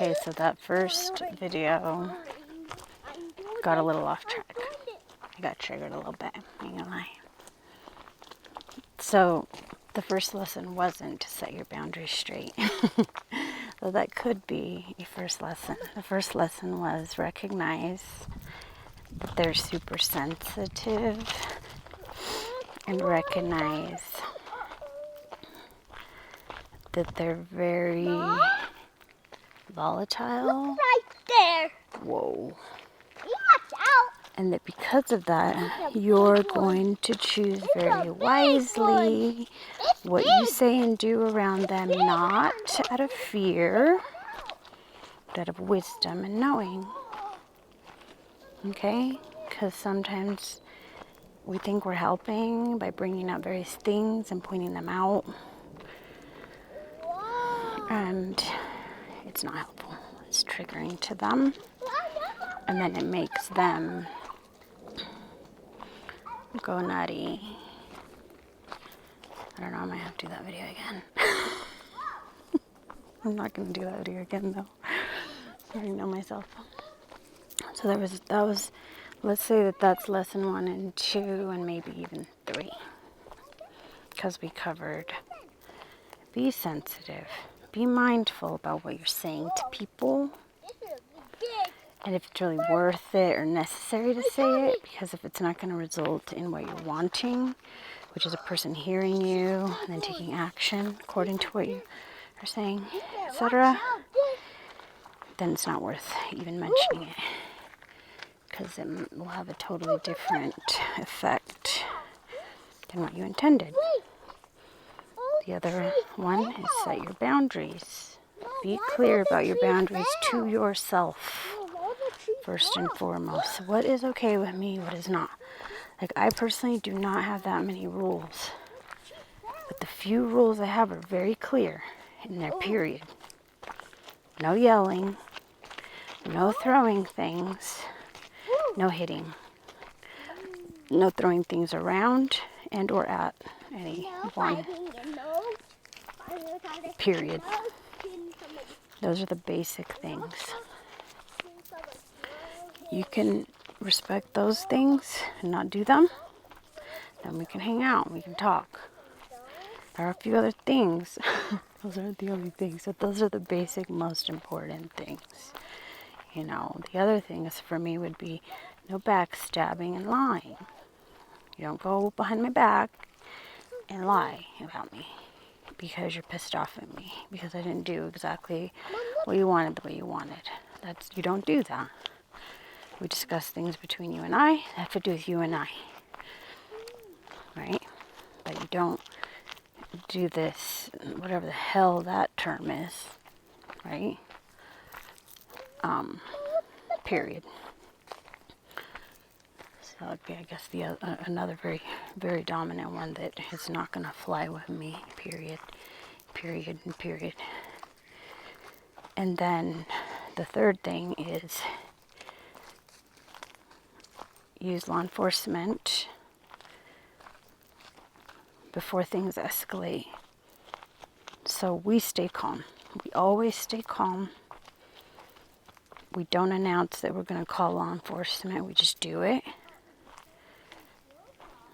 Okay, so that first video got a little off track. I got triggered a little bit, I'm not gonna lie. So the first lesson wasn't to set your boundaries straight. Though that could be a first lesson. The first lesson was recognize that they're super sensitive and recognize that they're very volatile. Look right there. Whoa. Watch out. And that because of that, you're going to choose very wisely what you say and do around them, not out of fear, but out of wisdom and knowing. Okay? Because sometimes we think we're helping by bringing up various things and pointing them out. And it's not helpful. It's triggering to them. And then it makes them go nutty. I don't know, I might have to do that video again. I'm not going to do that video again though. I already know myself. So that was, let's say that that's lesson 1 and 2 and maybe even 3. Because we covered be sensitive. Be mindful about what you're saying to people. And if it's really worth it or necessary to say it, because if it's not going to result in what you're wanting, which is a person hearing you and then taking action according to what you are saying, etc., then it's not worth even mentioning it, because it will have a totally different effect than what you intended. The other one is set your boundaries. Be clear about your boundaries to yourself. First and foremost, what is okay with me, what is not. Like, I personally do not have that many rules, but the few rules I have are very clear in their period. No yelling, no throwing things, no hitting, no throwing things around and or at anyone, period. Those are the basic things. You can respect those things and not do them, then we can hang out, we can talk. There are a few other things. Those aren't the only things, but those are the basic, most important things. You know, the other things for me would be no backstabbing and lying. You don't go behind my back and lie about me because you're pissed off at me, because I didn't do exactly what you wanted the way you wanted. You don't do that. We discuss things between you and I that have to do with you and I, right? But you don't do this, whatever the hell that term is, right? Period. So that would be, I guess, another very, very dominant one that is not going to fly with me, period, period, and period. And then the third thing is use law enforcement before things escalate. So we stay calm. We always stay calm. We don't announce that we're going to call law enforcement. We just do it.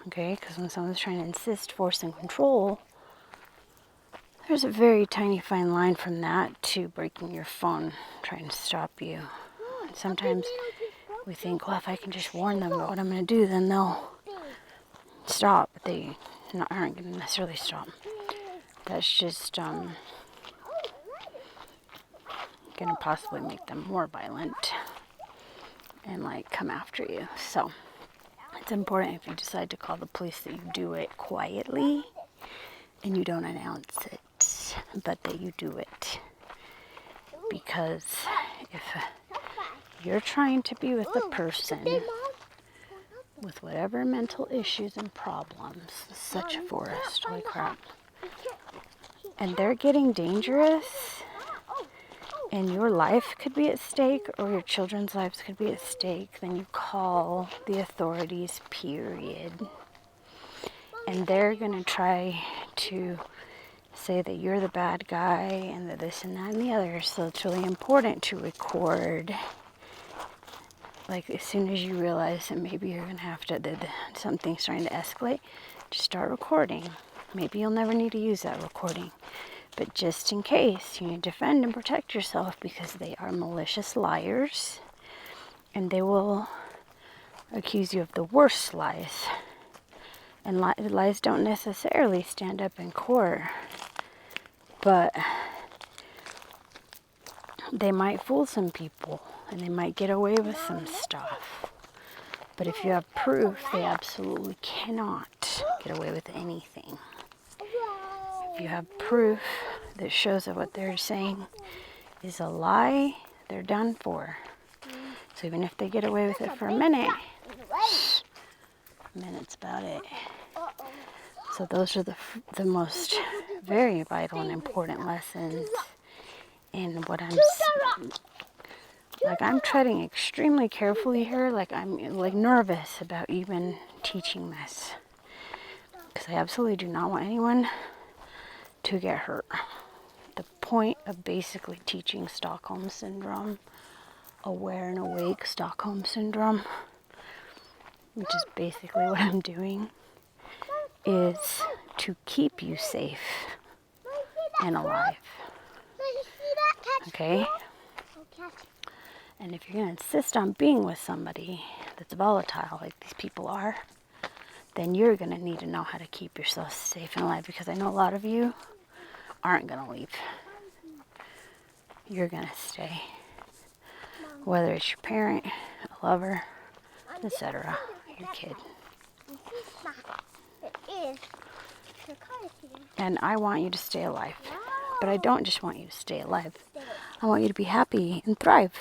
Okay? Because when someone's trying to insist, force, and control, there's a very tiny fine line from that to breaking your phone, trying to stop you. And sometimes we think, well, if I can just warn them about what I'm going to do, then they'll stop. But they aren't going to necessarily stop. That's just going to possibly make them more violent and like come after you. So it's important, if you decide to call the police, that you do it quietly and you don't announce it, but that you do it. Because if you're trying to be with a person with whatever mental issues and problems, such a forest, holy crap, and they're getting dangerous, and your life could be at stake, or your children's lives could be at stake, then you call the authorities, period. And they're going to try to say that you're the bad guy and that this and that and the other. So it's really important to record. Like as soon as you realize that maybe you're gonna have to, that something's starting to escalate, just start recording. Maybe you'll never need to use that recording, but just in case, you need to defend and protect yourself, because they are malicious liars, and they will accuse you of the worst lies. And lies don't necessarily stand up in court, but they might fool some people, and they might get away with some stuff. But if you have proof, they absolutely cannot get away with anything. If you have proof that shows that what they're saying is a lie, they're done for. So even if they get away with it for a minute's about it. So those are the most very vital and important lessons in what I'm treading extremely carefully here. Like I'm like nervous about even teaching this, because I absolutely do not want anyone to get hurt. The point of basically teaching Stockholm Syndrome, aware and awake Stockholm Syndrome, which is basically what I'm doing, is to keep you safe and alive. Okay? And if you're going to insist on being with somebody that's volatile, like these people are, then you're going to need to know how to keep yourself safe and alive, because I know a lot of you aren't going to leave. You're going to stay. Whether it's your parent, a lover, etc., your kid. And I want you to stay alive. But I don't just want you to stay alive. I want you to be happy and thrive.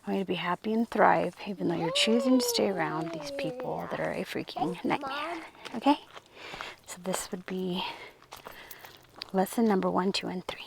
I want you to be happy and thrive, even though you're choosing to stay around these people that are a freaking nightmare. Okay? So this would be lesson number 1, 2, and 3.